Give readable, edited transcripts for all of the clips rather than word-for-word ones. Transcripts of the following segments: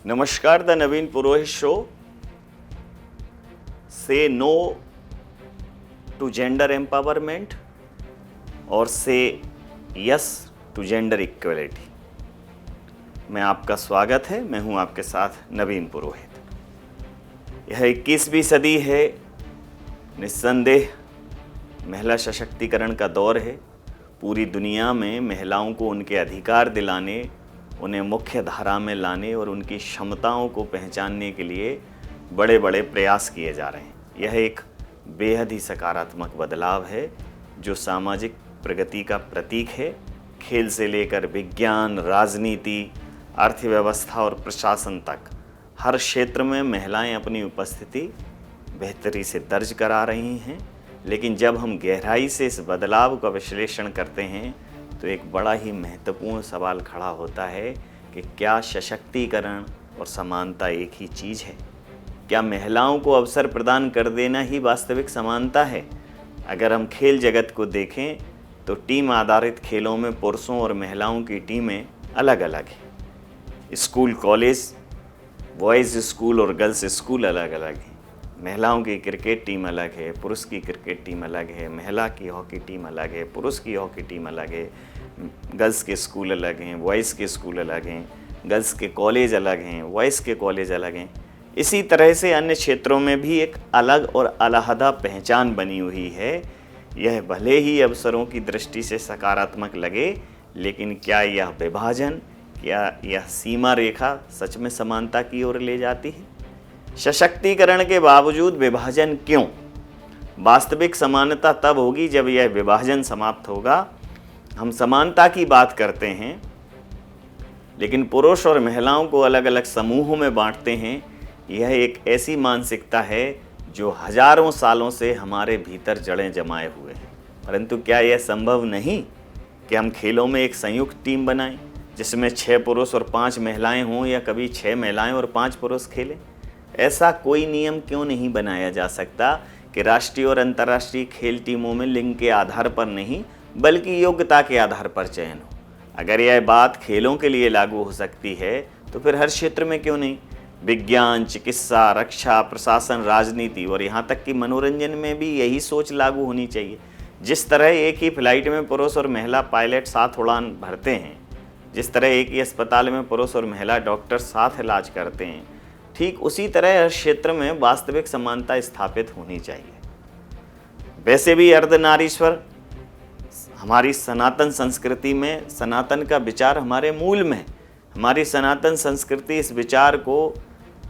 नमस्कार, the Naveen Purohit show. से no to gender empowerment और से यस टू जेंडर इक्वलिटी में आपका स्वागत है। मैं हूं आपके साथ नवीन पुरोहित। यह 21वीं सदी है, निस्संदेह महिला सशक्तिकरण का दौर है। पूरी दुनिया में महिलाओं को उनके अधिकार दिलाने, उन्हें मुख्य धारा में लाने और उनकी क्षमताओं को पहचानने के लिए बड़े बड़े प्रयास किए जा रहे हैं। यह एक बेहद ही सकारात्मक बदलाव है जो सामाजिक प्रगति का प्रतीक है। खेल से लेकर विज्ञान, राजनीति, अर्थव्यवस्था और प्रशासन तक हर क्षेत्र में महिलाएं अपनी उपस्थिति बेहतरी से दर्ज करा रही हैं। लेकिन जब हम गहराई से इस बदलाव का विश्लेषण करते हैं तो एक बड़ा ही महत्वपूर्ण सवाल खड़ा होता है कि क्या सशक्तिकरण और समानता एक ही चीज़ है? क्या महिलाओं को अवसर प्रदान कर देना ही वास्तविक समानता है? अगर हम खेल जगत को देखें तो टीम आधारित खेलों में पुरुषों और महिलाओं की टीमें अलग अलग हैं। स्कूल, कॉलेज, बॉयज़ स्कूल और गर्ल्स स्कूल अलग अलग हैं। महिलाओं की क्रिकेट टीम अलग है, पुरुष की क्रिकेट टीम अलग है, महिला की हॉकी टीम अलग है, पुरुष की हॉकी टीम अलग है, गर्ल्स के स्कूल अलग हैं, बॉयज़ के स्कूल अलग हैं, गर्ल्स के कॉलेज अलग हैं, बॉयज़ के कॉलेज अलग हैं। इसी तरह से अन्य क्षेत्रों में भी एक अलग और अलहदा पहचान बनी हुई है। यह भले ही अवसरों की दृष्टि से सकारात्मक लगे, लेकिन क्या यह विभाजन, क्या यह सीमा रेखा सच में समानता की ओर ले जाती है? सशक्तिकरण के बावजूद विभाजन क्यों? वास्तविक समानता तब होगी जब यह विभाजन समाप्त होगा। हम समानता की बात करते हैं, लेकिन पुरुष और महिलाओं को अलग अलग समूहों में बांटते हैं। यह एक ऐसी मानसिकता है जो हजारों सालों से हमारे भीतर जड़ें जमाए हुए हैं। परंतु क्या यह संभव नहीं कि हम खेलों में एक संयुक्त टीम बनाएं जिसमें 6 पुरुष और 5 महिलाएं हों, या कभी 6 महिलाएं और 5 पुरुष खेलें? ऐसा कोई नियम क्यों नहीं बनाया जा सकता कि राष्ट्रीय और अंतर्राष्ट्रीय खेल टीमों में लिंग के आधार पर नहीं बल्कि योग्यता के आधार पर चयन हो? अगर यह बात खेलों के लिए लागू हो सकती है तो फिर हर क्षेत्र में क्यों नहीं? विज्ञान, चिकित्सा, रक्षा, प्रशासन, राजनीति और यहाँ तक कि मनोरंजन में भी यही सोच लागू होनी चाहिए। जिस तरह एक ही फ्लाइट में पुरुष और महिला पायलट साथ उड़ान भरते हैं, जिस तरह एक ही अस्पताल में पुरुष और महिला डॉक्टर साथ इलाज करते हैं, ठीक उसी तरह हर क्षेत्र में वास्तविक समानता स्थापित होनी चाहिए। वैसे भी अर्धनारीश्वर हमारी सनातन संस्कृति में, सनातन का विचार हमारे मूल में है। हमारी सनातन संस्कृति इस विचार को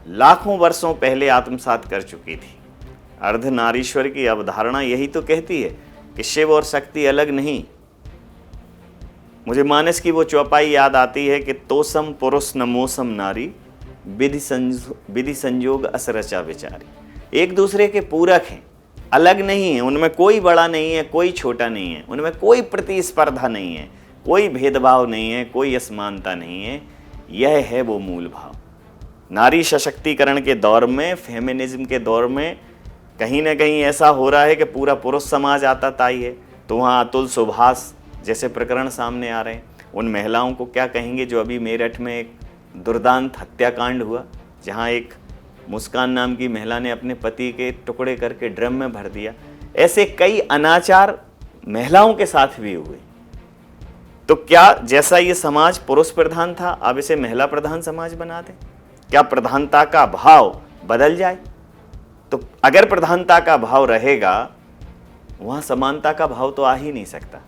लाखों वर्षों पहले आत्मसात कर चुकी थी। अर्धनारीश्वर की अवधारणा यही तो कहती है कि शिव और शक्ति अलग नहीं। मुझे मानस की वो चौपाई याद आती है कि तोसम पुरुष न मोसम नारी, विधि संयोग अस रचा विचारी। एक दूसरे के पूरक हैं, अलग नहीं है। उनमें कोई बड़ा नहीं है, कोई छोटा नहीं है। उनमें कोई प्रतिस्पर्धा नहीं है, कोई भेदभाव नहीं है, कोई असमानता नहीं है। यह है वो मूल भाव। नारी सशक्तिकरण के दौर में, फेमिनिज्म के दौर में कहीं ना कहीं ऐसा हो रहा है कि पूरा पुरुष समाज आताताई है। तो वहाँ अतुल सुभाष जैसे प्रकरण सामने आ रहे हैं। उन महिलाओं को क्या कहेंगे जो अभी मेरठ में एक दुर्दांत हत्याकांड हुआ, जहां एक मुस्कान नाम की महिला ने अपने पति के टुकड़े करके ड्रम में भर दिया। ऐसे कई अनाचार महिलाओं के साथ भी हुए। तो क्या जैसा ये समाज पुरुष प्रधान था, अब इसे महिला प्रधान समाज बना दें? क्या प्रधानता का भाव बदल जाए? तो अगर प्रधानता का भाव रहेगा, वहां समानता का भाव तो आ ही नहीं सकता।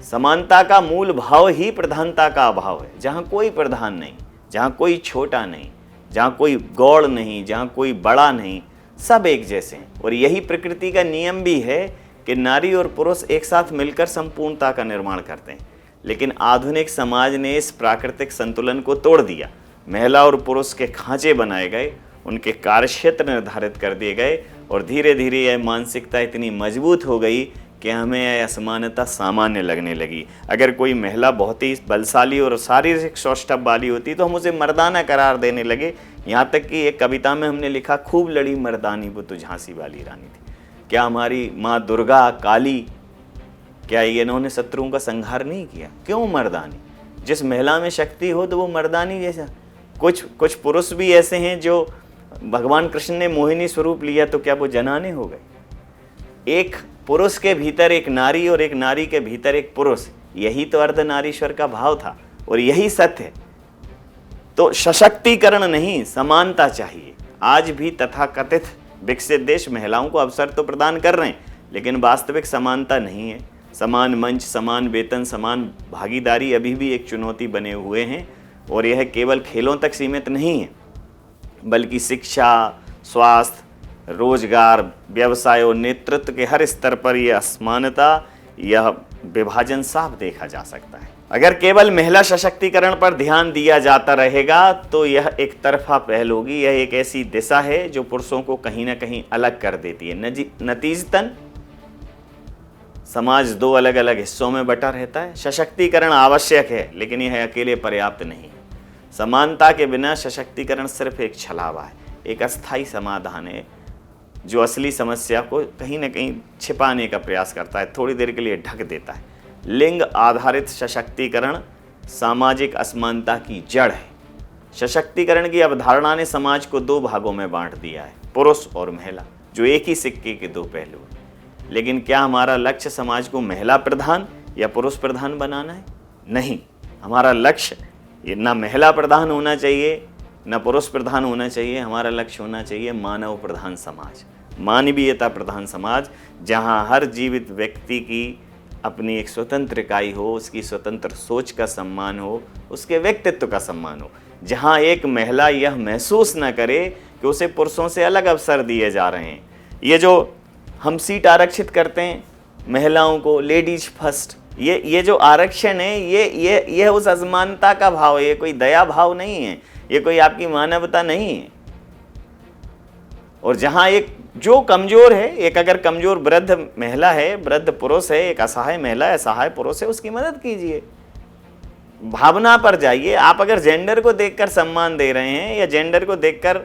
समानता का मूल भाव ही प्रधानता का अभाव है। जहां कोई प्रधान नहीं, जहां कोई छोटा नहीं, जहां कोई गौड़ नहीं, जहां कोई बड़ा नहीं, सब एक जैसे हैं। और यही प्रकृति का नियम भी है कि नारी और पुरुष एक साथ मिलकर संपूर्णता का निर्माण करते हैं। लेकिन आधुनिक समाज ने इस प्राकृतिक संतुलन को तोड़ दिया। महिला और पुरुष के खांचे बनाए गए, उनके कार्यक्षेत्र निर्धारित कर दिए गए, और धीरे धीरे यह मानसिकता इतनी मजबूत हो गई कि हमें यह असमानता सामान्य लगने लगी। अगर कोई महिला बहुत ही बलशाली और शारीरिक सौष्ठव वाली होती तो हम उसे मर्दाना करार देने लगे। यहाँ तक कि एक कविता में हमने लिखा, खूब लड़ी मर्दानी वो तो झांसी वाली रानी थी। क्या हमारी माँ दुर्गा, काली, क्या ये इन्होंने शत्रुओं का संहार नहीं किया? क्यों मर्दानी? जिस महिला में शक्ति हो तो वो मर्दानी जैसा कुछ कुछ पुरुष भी ऐसे हैं जो भगवान कृष्ण ने मोहिनी स्वरूप लिया तो क्या वो जनाने हो गए? एक पुरुष के भीतर एक नारी और एक नारी के भीतर एक पुरुष, यही तो अर्धनारीश्वर का भाव था और यही सत्य है। तो सशक्तिकरण नहीं, समानता चाहिए। आज भी तथाकथित विकसित देश महिलाओं को अवसर तो प्रदान कर रहे हैं, लेकिन वास्तविक समानता नहीं है। समान मंच, समान वेतन, समान भागीदारी अभी भी एक चुनौती बने हुए हैं और यह केवल खेलों तक सीमित नहीं है, बल्कि शिक्षा, स्वास्थ्य, रोजगार, व्यवसाय और नेतृत्व के हर स्तर पर यह असमानता, यह विभाजन साफ देखा जा सकता है। अगर केवल महिला सशक्तिकरण पर ध्यान दिया जाता रहेगा तो यह एक तरफा पहल होगी। यह एक ऐसी दिशा है जो पुरुषों को कहीं ना कहीं अलग कर देती है। नतीजतन समाज दो अलग अलग हिस्सों में बटा रहता है। सशक्तिकरण आवश्यक है, लेकिन यह अकेले पर्याप्त नहीं है। समानता के बिना सशक्तिकरण सिर्फ एक छलावा है, एक अस्थायी समाधान है जो असली समस्या को कहीं ना कहीं छिपाने का प्रयास करता है, थोड़ी देर के लिए ढक देता है। लिंग आधारित सशक्तिकरण सामाजिक असमानता की जड़ है। सशक्तिकरण की अवधारणा ने समाज को दो भागों में बांट दिया है, पुरुष और महिला, जो एक ही सिक्के के दो पहलू हैं। लेकिन क्या हमारा लक्ष्य समाज को महिला प्रधान या पुरुष प्रधान बनाना है? नहीं, हमारा लक्ष्य ये ना महिला प्रधान होना चाहिए न पुरुष प्रधान होना चाहिए। हमारा लक्ष्य होना चाहिए मानव प्रधान समाज, मानवीयता प्रधान समाज, जहां हर जीवित व्यक्ति की अपनी एक स्वतंत्र इकाई हो, उसकी स्वतंत्र सोच का सम्मान हो, उसके व्यक्तित्व का सम्मान हो, जहां एक महिला यह महसूस न करे कि उसे पुरुषों से अलग अवसर दिए जा रहे हैं। ये जो हम सीट आरक्षित करते हैं महिलाओं को, लेडीज फर्स्ट, ये जो आरक्षण है ये उस असमानता का भाव है। ये कोई दया भाव नहीं है, ये कोई आपकी मानवता नहीं है। और जहां एक जो कमजोर है, एक अगर कमजोर वृद्ध महिला है, वृद्ध पुरुष है, एक असहाय महिला है, असहाय पुरुष है, उसकी मदद कीजिए, भावना पर जाइए। आप अगर जेंडर को देखकर सम्मान दे रहे हैं या जेंडर को देखकर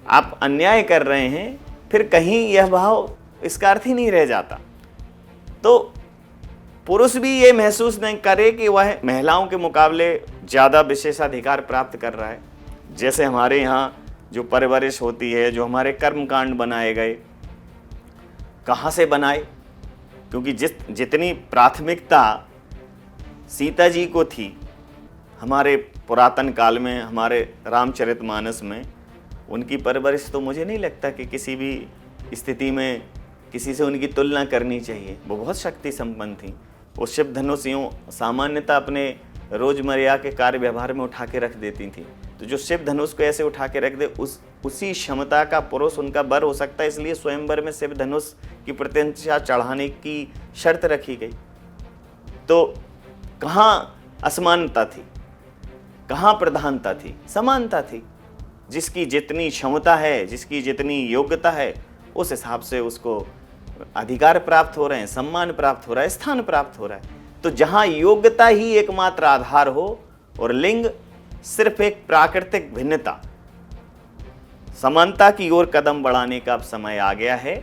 आप अन्याय कर रहे हैं, फिर कहीं यह भाव, इसका अर्थ ही नहीं रह जाता। तो पुरुष भी ये महसूस नहीं करे कि वह महिलाओं के मुकाबले ज़्यादा विशेषाधिकार प्राप्त कर रहा है। जैसे हमारे यहाँ जो परवरिश होती है, जो हमारे कर्मकांड बनाए गए, कहाँ से बनाए? क्योंकि जितनी प्राथमिकता सीता जी को थी हमारे पुरातन काल में, हमारे रामचरितमानस में, उनकी परवरिश तो मुझे नहीं लगता कि किसी भी स्थिति में किसी से उनकी तुलना करनी चाहिए। वो बहुत शक्ति संपन्न थी। वो शिव धनुष यूँ सामान्यतः अपने रोजमर्रा के कार्य व्यवहार में उठा के रख देती थी। तो जो शिव धनुष को ऐसे उठा के रख दे, उसी क्षमता का पुरुष उनका वर हो सकता है। इसलिए स्वयंवर में शिव धनुष की प्रतिष्ठा चढ़ाने की शर्त रखी गई। तो कहाँ असमानता थी, कहाँ प्रधानता थी? समानता थी। जिसकी जितनी क्षमता है, जिसकी जितनी योग्यता है, उस हिसाब से उसको अधिकार प्राप्त हो रहे हैं, सम्मान प्राप्त हो रहा है, स्थान प्राप्त हो रहा है। तो जहां योग्यता ही एकमात्र आधार हो और लिंग सिर्फ एक प्राकृतिक भिन्नता, समानता की ओर कदम बढ़ाने का अब समय आ गया है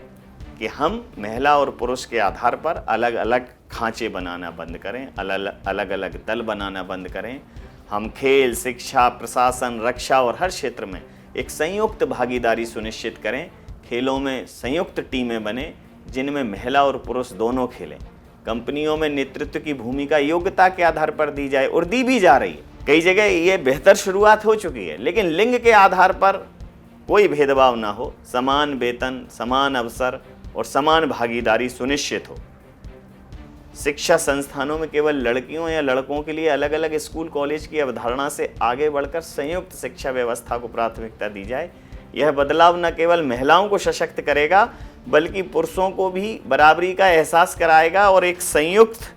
कि हम महिला और पुरुष के आधार पर अलग अलग खांचे बनाना बंद करें, अलग अलग दल बनाना बंद करें। हम खेल, शिक्षा, प्रशासन, रक्षा और हर क्षेत्र में एक संयुक्त भागीदारी सुनिश्चित करें। खेलों में संयुक्त टीमें बने जिनमें महिला और पुरुष दोनों खेलें। कंपनियों में नेतृत्व की भूमिका योग्यता के आधार पर दी जाए और दी भी जा रही है। कई जगह ये बेहतर शुरुआत हो चुकी है, लेकिन लिंग के आधार पर कोई भेदभाव ना हो, समान वेतन, समान अवसर और समान भागीदारी सुनिश्चित हो। शिक्षा संस्थानों में केवल लड़कियों या लड़कों के लिए अलग अलग स्कूल कॉलेज की अवधारणा से आगे बढ़कर संयुक्त शिक्षा व्यवस्था को प्राथमिकता दी जाए। यह बदलाव न केवल महिलाओं को सशक्त करेगा, बल्कि पुरुषों को भी बराबरी का एहसास कराएगा और एक संयुक्त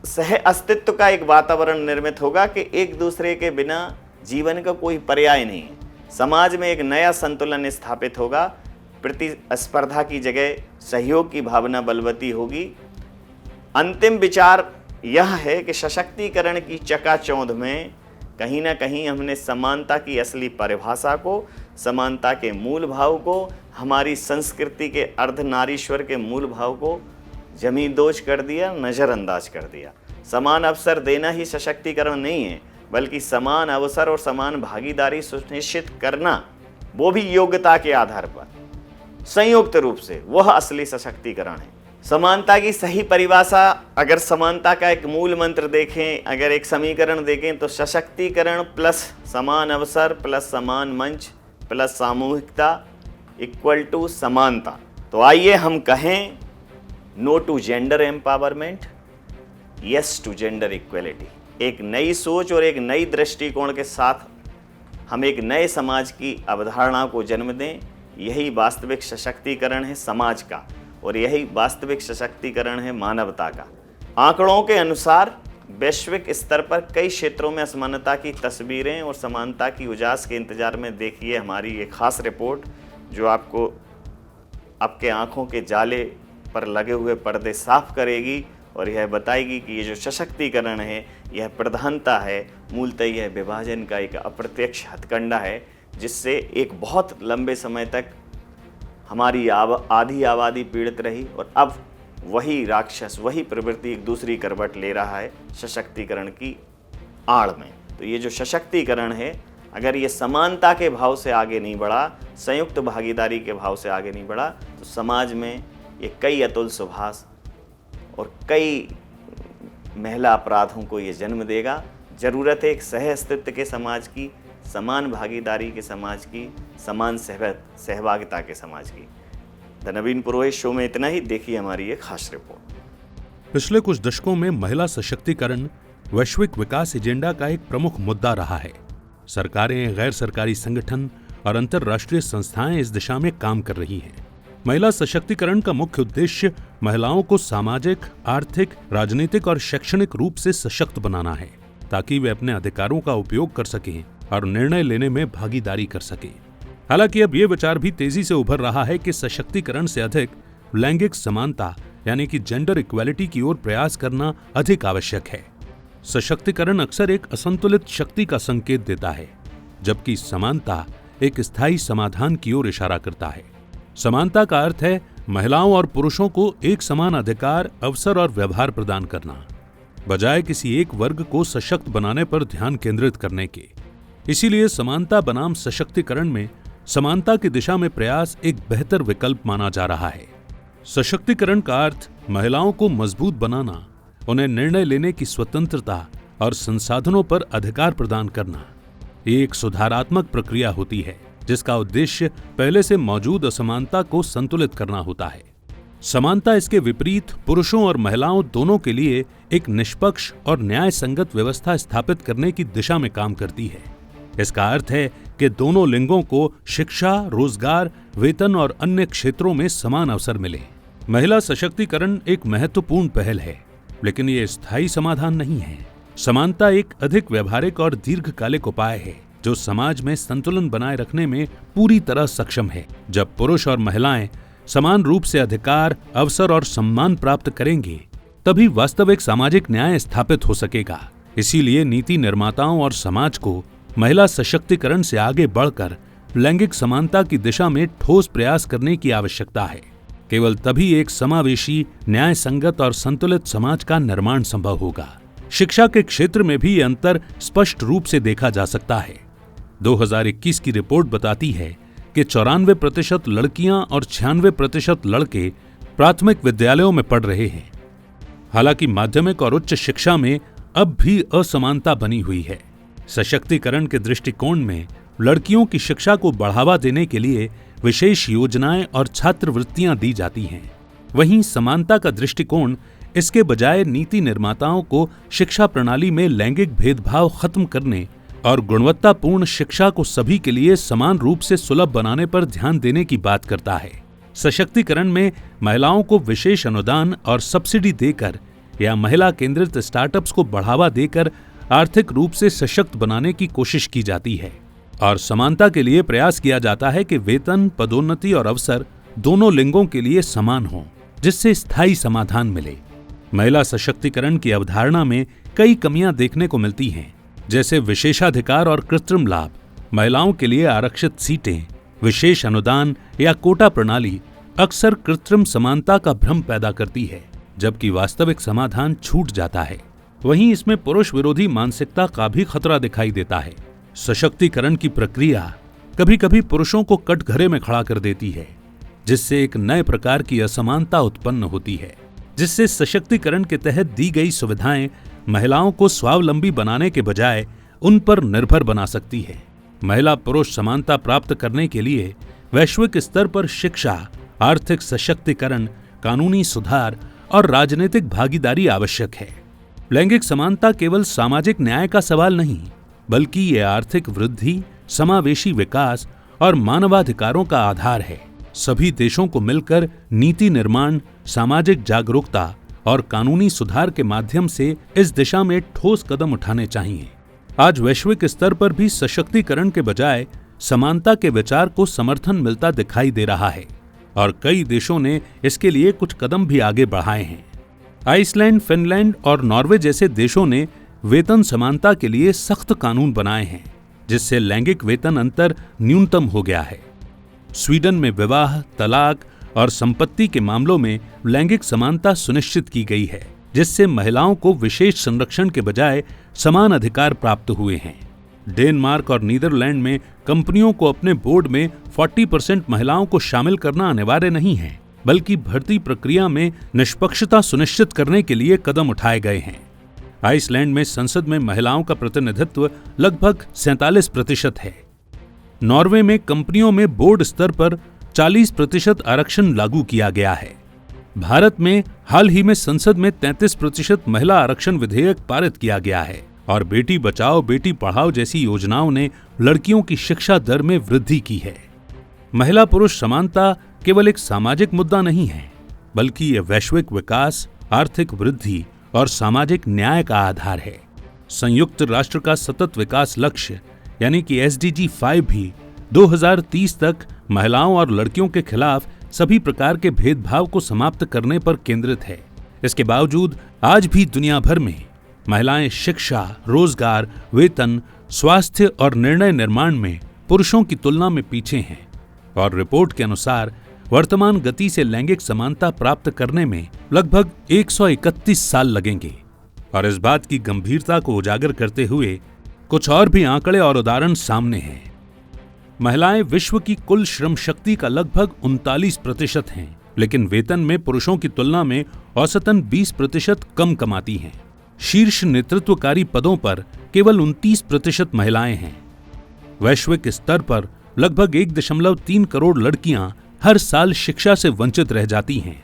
सह अस्तित्व का एक वातावरण निर्मित होगा कि एक दूसरे के बिना जीवन का कोई पर्याय नहीं है। समाज में एक नया संतुलन स्थापित होगा। प्रतिस्पर्धा की जगह सहयोग की भावना बलवती होगी। अंतिम विचार यह है कि सशक्तिकरण की चकाचौंध में कहीं ना कहीं हमने समानता की असली परिभाषा को, समानता के मूल भाव को, हमारी संस्कृति के अर्धनारीश्वर के मूल भाव को जमींदोज कर दिया, नज़रअंदाज कर दिया। समान अवसर देना ही सशक्तिकरण नहीं है, बल्कि समान अवसर और समान भागीदारी सुनिश्चित करना, वो भी योग्यता के आधार पर, संयुक्त रूप से, वह असली सशक्तिकरण है। समानता की सही परिभाषा, अगर समानता का एक मूल मंत्र देखें, अगर एक समीकरण देखें, तो सशक्तिकरण प्लस समान अवसर प्लस समान मंच प्लस सामूहिकता इक्वल टू समानता। तो आइए हम कहें no to gender empowerment, yes to gender equality. एक नई सोच और एक नई दृष्टिकोण के साथ हम एक नए समाज की अवधारणा को जन्म दें। यही वास्तविक सशक्तिकरण है समाज का, और यही वास्तविक सशक्तिकरण है मानवता का। आंकड़ों के अनुसार वैश्विक स्तर पर कई क्षेत्रों में असमानता की तस्वीरें और समानता की उजास के इंतजार में देखिए हमारी ये खास रिपोर्ट, जो आपको आपके आंखों के जाले पर लगे हुए पर्दे साफ करेगी और यह बताएगी कि ये जो सशक्तिकरण है, यह प्रधानता है, मूलतः यह विभाजन का एक अप्रत्यक्ष हथकंडा है, जिससे एक बहुत लंबे समय तक हमारी आधी आबादी पीड़ित रही, और अब वही राक्षस, वही प्रवृत्ति एक दूसरी करवट ले रहा है सशक्तिकरण की आड़ में। तो ये जो सशक्तिकरण है, अगर ये समानता के भाव से आगे नहीं बढ़ा, संयुक्त भागीदारी के भाव से आगे नहीं बढ़ा, तो समाज में ये कई अतुल सुभाष और कई महिला अपराधों को ये जन्म देगा। ज़रूरत है एक सह अस्तित्व के समाज की, समान भागीदारी के समाज की, समान सहभागिता के समाज की। द नवीन पुरोहित शो में इतना ही। देखिए हमारी ये खास रिपोर्ट। पिछले कुछ दशकों में महिला सशक्तिकरण वैश्विक विकास एजेंडा का एक प्रमुख मुद्दा रहा है। सरकारें, गैर सरकारी संगठन और अंतर्राष्ट्रीय संस्थाएं इस दिशा में काम कर रही हैं। महिला सशक्तिकरण का मुख्य उद्देश्य महिलाओं को सामाजिक, आर्थिक, राजनीतिक और शैक्षणिक रूप से सशक्त बनाना है, ताकि वे अपने अधिकारों का उपयोग कर सकें और निर्णय लेने में भागीदारी कर सके। हालांकि अब ये विचार भी तेजी से उभर रहा है कि सशक्तिकरण से अधिक लैंगिक समानता यानी कि जेंडर इक्वालिटी की ओर प्रयास करना अधिक आवश्यक है। सशक्तिकरण अक्सर एक असंतुलित शक्ति का संकेत देता है, जबकि समानता एक स्थायी समाधान की ओर इशारा करता है। समानता का अर्थ है महिलाओं और पुरुषों को एक समान अधिकार, अवसर और व्यवहार प्रदान करना, बजाय किसी एक वर्ग को सशक्त बनाने पर ध्यान केंद्रित करने के। इसीलिए समानता बनाम सशक्तिकरण में समानता की दिशा में प्रयास एक बेहतर विकल्प माना जा रहा है। सशक्तिकरण का अर्थ महिलाओं को मजबूत बनाना, उन्हें निर्णय लेने की स्वतंत्रता और संसाधनों पर अधिकार प्रदान करना। ये एक सुधारात्मक प्रक्रिया होती है, जिसका उद्देश्य पहले से मौजूद असमानता को संतुलित करना होता है। समानता इसके विपरीत पुरुषों और महिलाओं दोनों के लिए एक निष्पक्ष और न्याय संगत व्यवस्था स्थापित करने की दिशा में काम करती है। इसका अर्थ है कि दोनों लिंगों को शिक्षा, रोजगार, वेतन और अन्य क्षेत्रों में समान अवसर मिले। महिला सशक्तिकरण एक महत्वपूर्ण पहल है, लेकिन ये स्थायी समाधान नहीं है। समानता एक अधिक व्यवहारिक और दीर्घकालिक उपाय है, जो समाज में संतुलन बनाए रखने में पूरी तरह सक्षम है। जब पुरुष और महिलाएं समान रूप से अधिकार, अवसर और सम्मान प्राप्त करेंगे, तभी वास्तविक सामाजिक न्याय स्थापित हो सकेगा। इसीलिए नीति निर्माताओं और समाज को महिला सशक्तिकरण से आगे बढ़कर लैंगिक समानता की दिशा में ठोस प्रयास करने की आवश्यकता है। केवल तभी एक समावेशी, न्याय संगत और संतुलित समाज का निर्माण संभव होगा। शिक्षा के क्षेत्र में भी ये अंतर स्पष्ट रूप से देखा जा सकता है। 2021 की रिपोर्ट बताती है कि 94% लड़कियां और 96% लड़के प्राथमिक विद्यालयों में पढ़ रहे हैं। हालांकि माध्यमिक और उच्च शिक्षा में अब भी असमानता बनी हुई है। सशक्तिकरण के दृष्टिकोण में लड़कियों की शिक्षा को बढ़ावा देने के लिए विशेष योजनाएं और छात्रवृत्तियां दी जाती हैं। वहीं समानता का दृष्टिकोण इसके बजाय नीति निर्माताओं को शिक्षा प्रणाली में लैंगिक भेदभाव खत्म करने और गुणवत्तापूर्ण शिक्षा को सभी के लिए समान रूप से सुलभ बनाने पर ध्यान देने की बात करता है। सशक्तिकरण में महिलाओं को विशेष अनुदान और सब्सिडी देकर या महिला केंद्रित स्टार्टअप्स को बढ़ावा देकर आर्थिक रूप से सशक्त बनाने की कोशिश की जाती है, और समानता के लिए प्रयास किया जाता है कि वेतन, पदोन्नति और अवसर दोनों लिंगों के लिए समान हों, जिससे स्थायी समाधान मिले। महिला सशक्तिकरण की अवधारणा में कई कमियां देखने को मिलती हैं, जैसे विशेषाधिकार और कृत्रिम लाभ, महिलाओं के लिए आरक्षित सीटें, विशेष अनुदान या कोटा प्रणाली अक्सर कृत्रिम समानता का भ्रम पैदा करती है, जबकि वास्तविक समाधान छूट जाता है। वहीं इसमें पुरुष विरोधी मानसिकता का भी खतरा दिखाई देता है। सशक्तिकरण की प्रक्रिया कभी कभी पुरुषों को कटघरे में खड़ा कर देती है, जिससे एक नए प्रकार की असमानता उत्पन्न होती है, जिससे सशक्तिकरण के तहत दी गई सुविधाएं महिलाओं को स्वावलंबी बनाने के बजाय उन पर निर्भर बना सकती है। महिला पुरुष समानता प्राप्त करने के लिए वैश्विक स्तर पर शिक्षा, आर्थिक सशक्तिकरण, कानूनी सुधार और राजनीतिक भागीदारी आवश्यक है। लैंगिक समानता केवल सामाजिक न्याय का सवाल नहीं, बल्कि ये आर्थिक वृद्धि, समावेशी विकास और मानवाधिकारों का आधार है। सभी देशों को मिलकर नीति निर्माण, सामाजिक जागरूकता और कानूनी सुधार के माध्यम से इस दिशा में ठोस कदम उठाने चाहिए। आज वैश्विक स्तर पर भी सशक्तिकरण के बजाय समानता के विचार को समर्थन मिलता दिखाई दे रहा है और कई देशों ने इसके लिए कुछ कदम भी आगे बढ़ाए हैं। आइसलैंड, फिनलैंड और नॉर्वे जैसे देशों ने वेतन समानता के लिए सख्त कानून बनाए हैं, जिससे लैंगिक वेतन अंतर न्यूनतम हो गया है। स्वीडन में विवाह, तलाक और संपत्ति के मामलों में लैंगिक समानता सुनिश्चित की गई है, जिससे महिलाओं को विशेष संरक्षण के बजाय समान अधिकार प्राप्त हुए हैं। डेनमार्क और नीदरलैंड में कंपनियों को अपने बोर्ड में 40% महिलाओं को शामिल करना अनिवार्य नहीं है, बल्कि भर्ती प्रक्रिया में निष्पक्षता सुनिश्चित करने के लिए कदम उठाए गए हैं। आइसलैंड में संसद में महिलाओं का प्रतिनिधित्व लगभग 47% है। नॉर्वे में कंपनियों में बोर्ड स्तर पर 40% आरक्षण लागू किया गया है। भारत में हाल ही में संसद में 33% महिला आरक्षण विधेयक पारित किया गया है और बेटी बचाओ बेटी पढ़ाओ जैसी योजनाओं ने लड़कियों की शिक्षा दर में वृद्धि की है। महिला पुरुष समानता केवल एक सामाजिक मुद्दा नहीं है, बल्कि ये वैश्विक विकास, आर्थिक वृद्धि और सामाजिक न्याय का आधार है। संयुक्त राष्ट्र का सतत विकास लक्ष्य यानी कि SDG 5 भी 2030 तक महिलाओं और लड़कियों के खिलाफ सभी प्रकार के भेदभाव को समाप्त करने पर केंद्रित है। इसके बावजूद आज भी दुनिया भर में महिलाएं शिक्षा, रोजगार, वेतन, स्वास्थ्य और निर्णय निर्माण में पुरुषों की तुलना में पीछे हैं और रिपोर्ट के अनुसार वर्तमान गति से लैंगिक समानता प्राप्त करने में लगभग 131 साल लगेंगे। और इस बात की गंभीरता को उजागर करते हुए कुछ और भी आंकड़े और उदाहरण सामने हैं। महिलाएं विश्व की कुल श्रम शक्ति का लगभग 39% हैं, लेकिन वेतन में पुरुषों की तुलना में औसतन 20% कम कमाती हैं। शीर्ष नेतृत्वकारी पदों पर केवल 29% महिलाएं हैं। वैश्विक स्तर पर लगभग 1.3 करोड़ लड़कियां हर साल शिक्षा से वंचित रह जाती हैं।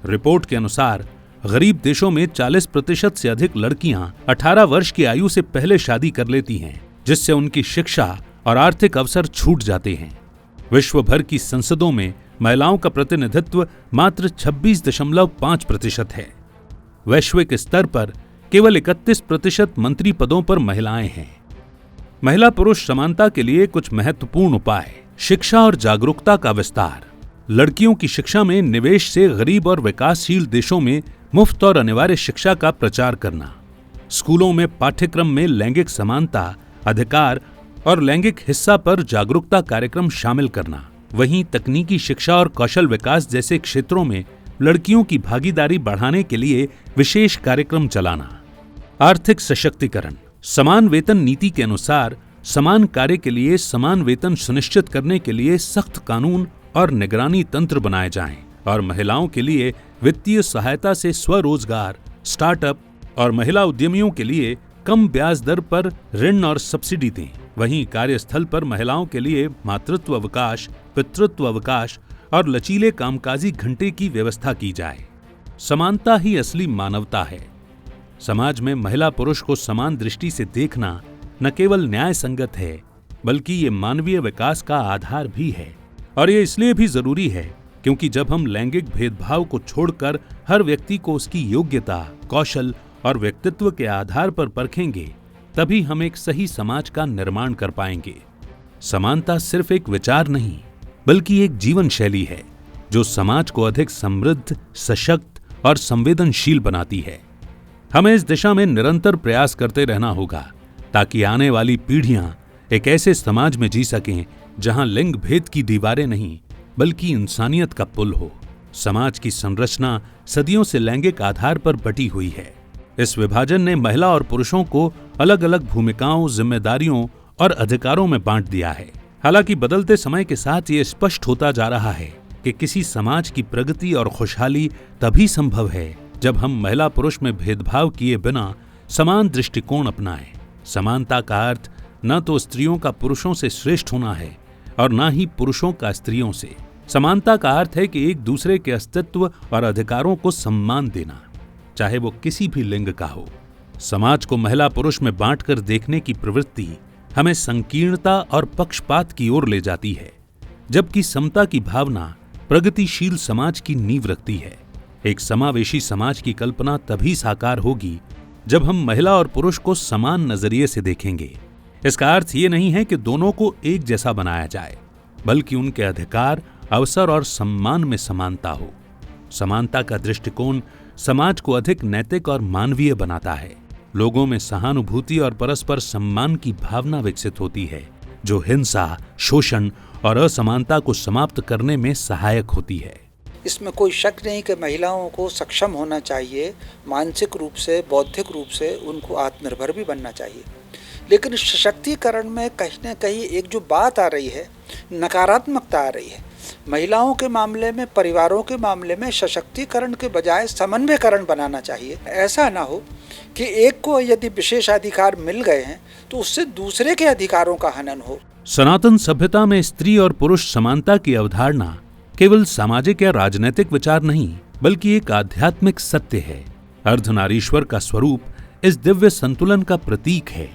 रिपोर्ट के अनुसार गरीब देशों में 40% से अधिक लड़कियां 18 वर्ष की आयु से पहले शादी कर लेती हैं, जिससे उनकी शिक्षा और आर्थिक अवसर छूट जाते हैं। विश्व भर की संसदों में महिलाओं का प्रतिनिधित्व मात्र 26.5% है। वैश्विक स्तर पर केवल 31% मंत्री पदों पर महिलाएं हैं। महिला पुरुष समानता के लिए कुछ महत्वपूर्ण उपाय: शिक्षा और जागरूकता का विस्तार, लड़कियों की शिक्षा में निवेश से गरीब और विकासशील देशों में मुफ्त और अनिवार्य शिक्षा का प्रचार करना, स्कूलों में पाठ्यक्रम में लैंगिक समानता, अधिकार और लैंगिक हिस्सा पर जागरूकता कार्यक्रम शामिल करना। वहीं तकनीकी शिक्षा और कौशल विकास जैसे क्षेत्रों में लड़कियों की भागीदारी बढ़ाने के लिए विशेष कार्यक्रम चलाना। आर्थिक सशक्तिकरण, समान वेतन नीति के अनुसार समान कार्य के लिए समान वेतन सुनिश्चित करने के लिए सख्त कानून और निगरानी तंत्र बनाए जाएं और महिलाओं के लिए वित्तीय सहायता से स्वरोजगार, स्टार्टअप और महिला उद्यमियों के लिए कम ब्याज दर पर ऋण और सब्सिडी दें। वहीं कार्यस्थल पर महिलाओं के लिए मातृत्व अवकाश, पितृत्व अवकाश और लचीले कामकाजी घंटे की व्यवस्था की जाए। समानता ही असली मानवता है। समाज में महिला पुरुष को समान दृष्टि से देखना न केवल न्याय संगत है, बल्कि ये मानवीय विकास का आधार भी है। और ये इसलिए भी जरूरी है क्योंकि जब हम लैंगिक भेदभाव को छोड़कर हर व्यक्ति को उसकी योग्यता, कौशल और व्यक्तित्व के आधार पर परखेंगे, तभी हम एक सही समाज का निर्माण कर पाएंगे। समानता सिर्फ एक विचार नहीं, बल्कि एक जीवन शैली है जो समाज को अधिक समृद्ध, सशक्त और संवेदनशील बनाती है। हमें इस दिशा में निरंतर प्रयास करते रहना होगा ताकि आने वाली पीढ़ियां एक ऐसे समाज में जी सकें जहां लिंग भेद की दीवारें नहीं, बल्कि इंसानियत का पुल हो। समाज की संरचना सदियों से लैंगिक आधार पर बटी हुई है। इस विभाजन ने महिला और पुरुषों को अलग अलग भूमिकाओं, जिम्मेदारियों और अधिकारों में बांट दिया है। हालांकि बदलते समय के साथ ये स्पष्ट होता जा रहा है कि किसी समाज की प्रगति और खुशहाली तभी संभव है जब हम महिला पुरुष में भेदभाव किए बिना समान दृष्टिकोण अपनाएं। समानता का अर्थ न तो स्त्रियों का पुरुषों से श्रेष्ठ होना है और न ही पुरुषों का स्त्रियों से। समानता का अर्थ है कि एक दूसरे के अस्तित्व और अधिकारों को सम्मान देना, चाहे वो किसी भी लिंग का हो। समाज को महिला पुरुष में बांटकर देखने की प्रवृत्ति हमें संकीर्णता और पक्षपात की ओर ले जाती है, जबकि समता की भावना प्रगतिशील समाज की नींव रखती है। एक समावेशी समाज की कल्पना तभी साकार होगी जब हम महिला और पुरुष को समान नजरिए से देखेंगे। इसका अर्थ ये नहीं है कि दोनों को एक जैसा बनाया जाए, बल्कि उनके अधिकार, अवसर और सम्मान में समानता हो। समानता का दृष्टिकोण समाज को अधिक नैतिक और मानवीय बनाता है। लोगों में सहानुभूति और परस्पर सम्मान की भावना विकसित होती है, जो हिंसा, शोषण और असमानता को समाप्त करने में सहायक होती है। इसमें कोई शक नहीं कि महिलाओं को सक्षम होना चाहिए, मानसिक रूप से, बौद्धिक रूप से उनको आत्मनिर्भर भी बनना चाहिए। लेकिन सशक्तिकरण में कहीं ना कहीं एक जो बात आ रही है, नकारात्मकता आ रही है। महिलाओं के मामले में, परिवारों के मामले में सशक्तिकरण के बजाय समन्वयकरण बनाना चाहिए। ऐसा ना हो कि एक को यदि विशेषाधिकार मिल गए हैं तो उससे दूसरे के अधिकारों का हनन हो। सनातन सभ्यता में स्त्री और पुरुष समानता की अवधारणा केवल सामाजिक या राजनीतिक विचार नहीं, बल्कि एक आध्यात्मिक सत्य है। अर्धनारीश्वर का स्वरूप इस दिव्य संतुलन का प्रतीक है,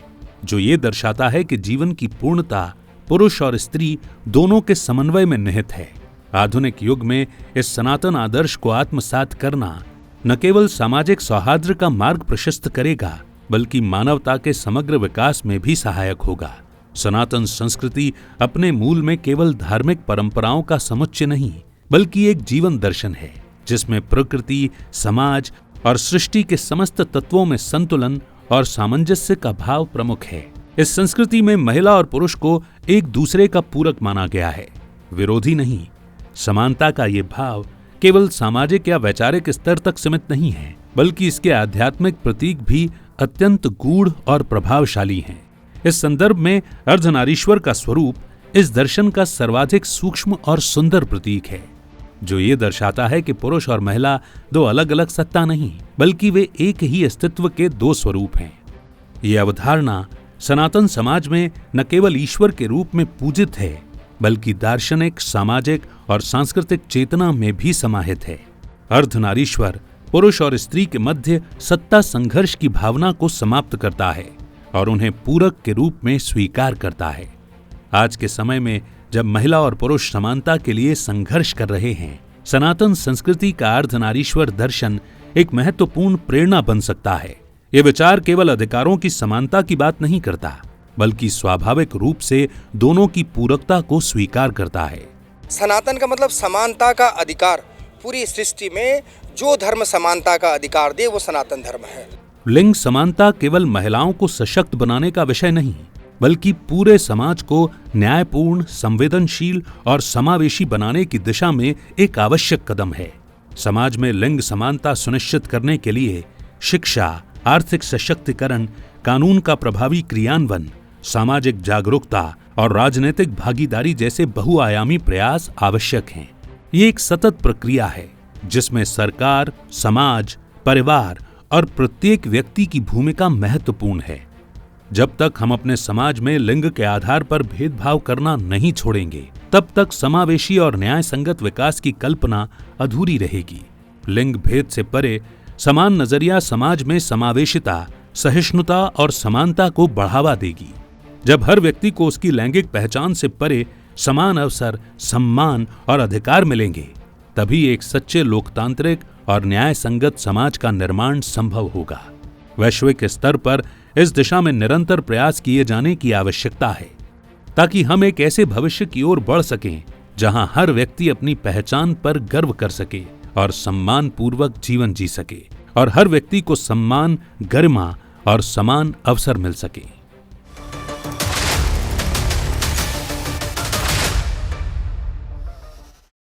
जो ये दर्शाता है कि जीवन की पूर्णता पुरुष और स्त्री दोनों के समन्वय में निहित है। आधुनिक युग में इस सनातन आदर्श को आत्मसात करना न केवल सामाजिक सौहार्द का मार्ग प्रशस्त करेगा, बल्कि मानवता के समग्र विकास में भी सहायक होगा। सनातन संस्कृति अपने मूल में केवल धार्मिक परंपराओं का समुच्चय नहीं, बल्कि एक जीवन दर्शन है, जिसमें प्रकृति, समाज और सृष्टि के समस्त तत्वों में संतुलन और सामंजस्य का भाव प्रमुख है। इस संस्कृति में महिला और पुरुष को एक दूसरे का पूरक माना गया है, विरोधी नहीं। समानता का ये भाव केवल सामाजिक या वैचारिक स्तर तक सीमित नहीं है, बल्कि इसके आध्यात्मिक प्रतीक भी अत्यंत गूढ़ और प्रभावशाली हैं। इस संदर्भ में अर्धनारीश्वर का स्वरूप इस दर्शन का सर्वाधिक सूक्ष्म और सुंदर प्रतीक है, जो ये दर्शाता है कि पुरुष और महिला दो अलग अलग सत्ता नहीं, बल्कि वे एक ही अस्तित्व के दो स्वरूप हैं। ये अवधारणा सनातन समाज में न केवल ईश्वर के रूप में पूजित है, बल्कि दार्शनिक, सामाजिक और सांस्कृतिक चेतना में भी समाहित है। अर्धनारीश्वर पुरुष और स्त्री के मध्य सत्ता संघर्ष की भावना को समाप्त करता है और उन्हें पूरक के रूप में स्वीकार करता है। आज के समय में जब महिला और पुरुष समानता के लिए संघर्ष कर रहे हैं, सनातन संस्कृति का अर्धनारीश्वर दर्शन एक महत्वपूर्ण प्रेरणा बन सकता है। ये विचार केवल अधिकारों की समानता की बात नहीं करता, बल्कि स्वाभाविक रूप से दोनों की पूरकता को स्वीकार करता है। सनातन का मतलब समानता का अधिकार। पूरी सृष्टि में जो धर्म समानता का अधिकार दे वो सनातन धर्म है। लिंग समानता केवल महिलाओं को सशक्त बनाने का विषय नहीं, बल्कि पूरे समाज को न्यायपूर्ण, संवेदनशील और समावेशी बनाने की दिशा में एक आवश्यक कदम है। समाज में लिंग समानता सुनिश्चित करने के लिए शिक्षा, आर्थिक सशक्तिकरण, कानून का प्रभावी क्रियान्वयन, सामाजिक जागरूकता और राजनीतिक भागीदारी जैसे बहुआयामी प्रयास आवश्यक हैं। ये एक सतत प्रक्रिया है, जिसमें सरकार, समाज, परिवार और प्रत्येक व्यक्ति की भूमिका महत्वपूर्ण है। जब तक हम अपने समाज में लिंग के आधार पर भेदभाव करना नहीं छोड़ेंगे, तब तक समावेशी और न्याय संगत विकास की कल्पना अधूरी रहेगी। लिंग भेद से परे समान नजरिया समाज में समावेशिता, सहिष्णुता और समानता को बढ़ावा देगी। जब हर व्यक्ति को उसकी लैंगिक पहचान से परे समान अवसर, सम्मान और अधिकार मिलेंगे, तभी एक सच्चे लोकतांत्रिक और न्याय संगत समाज का निर्माण संभव होगा। वैश्विक स्तर पर इस दिशा में निरंतर प्रयास किए जाने की आवश्यकता है, ताकि हम एक ऐसे भविष्य की ओर बढ़ सकें जहां हर व्यक्ति अपनी पहचान पर गर्व कर सके और सम्मान पूर्वक जीवन जी सके, और हर व्यक्ति को सम्मान, गरिमा और समान अवसर मिल सके।